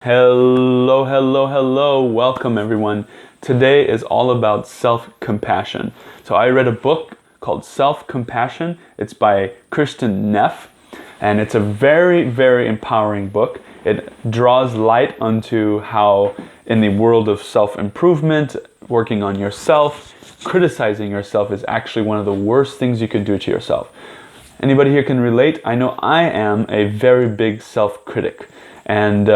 Hello, hello, hello. Welcome everyone. Today is all about self-compassion. So I read a book called Self-Compassion. It's by Kristin Neff, and it's a very, very empowering book. It draws light onto how in the world of self-improvement, working on yourself, criticizing yourself is actually one of the worst things you can do to yourself. Anybody here can relate? I know I am a very big self-critic. And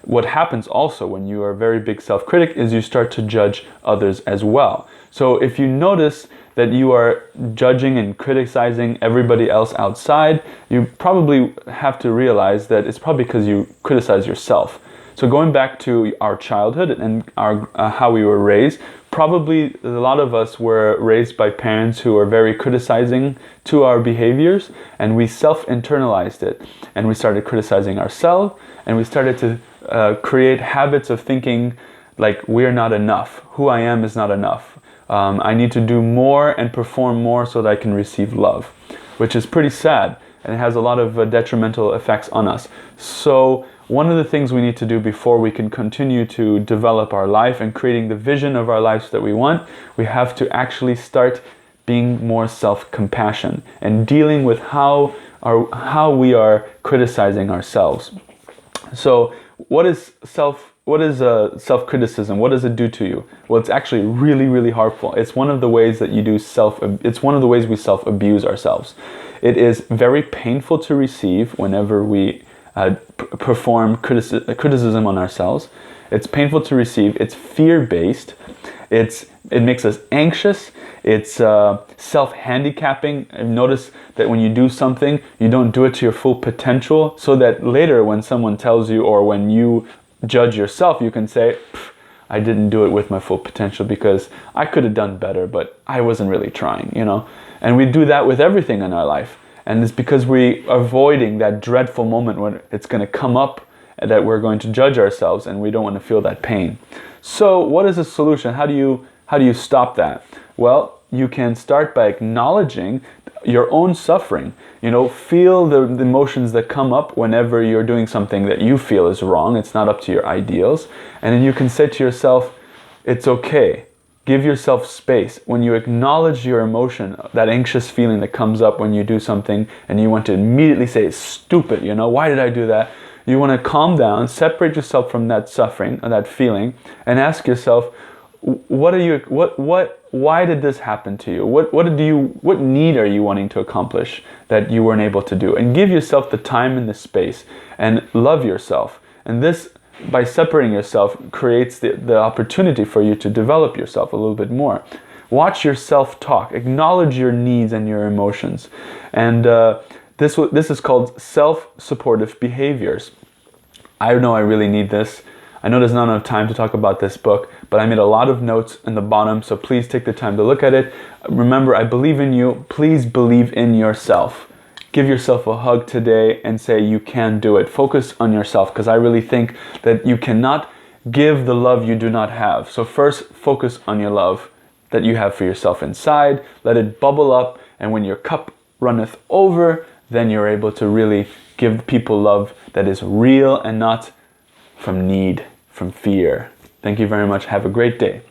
what happens also when you are a very big self-critic is you start to judge others as well. So if you notice that you are judging and criticizing everybody else outside, you probably have to realize that it's probably because you criticize yourself. So going back to our childhood and our how we were raised, probably a lot of us were raised by parents who are very criticizing to our behaviors, and we self-internalized it. And we started criticizing ourselves, and we started to create habits of thinking like we're not enough. Who I am is not enough. I need to do more and perform more so that I can receive love, which is pretty sad, and it has a lot of detrimental effects on us. So one of the things we need to do before we can continue to develop our life and creating the vision of our lives that we want, we have to actually start being more self-compassion and dealing with how we are criticizing ourselves. So what is self-criticism? What does it do to you? Well, it's actually really, really harmful. It's one of the ways that it's one of the ways we self-abuse ourselves. It is very painful to receive whenever we perform criticism on ourselves. It's painful to receive. It's fear-based. It makes us anxious. It's self-handicapping. Notice that when you do something, you don't do it to your full potential, so that later when someone tells you or when you judge yourself, you can say, I didn't do it with my full potential because I could have done better, but I wasn't really trying, And we do that with everything in our life. And it's because we're avoiding that dreadful moment when it's going to come up that we're going to judge ourselves, and we don't want to feel that pain. So what is the solution? How do you stop that? Well, you can start by acknowledging your own suffering. Feel the emotions that come up whenever you're doing something that you feel is wrong. It's not up to your ideals. And then you can say to yourself, it's okay. Give yourself space. When you acknowledge your emotion, that anxious feeling that comes up when you do something and you want to immediately say, it's stupid, why did I do that? You want to calm down, separate yourself from that suffering or that feeling, and ask yourself, why did this happen to you? What need are you wanting to accomplish that you weren't able to do? And give yourself the time and the space and love yourself. And this, by separating yourself, creates the opportunity for you to develop yourself a little bit more. Watch your self-talk. Acknowledge your needs and your emotions. And this is called self-supportive behaviors. I know I really need this. I know there's not enough time to talk about this book, but I made a lot of notes in the bottom, so please take the time to look at it. Remember, I believe in you. Please believe in yourself. Give yourself a hug today and say you can do it. Focus on yourself, because I really think that you cannot give the love you do not have. So first, focus on your love that you have for yourself inside. Let it bubble up, and when your cup runneth over, then you're able to really give people love that is real and not from need, from fear. Thank you very much. Have a great day.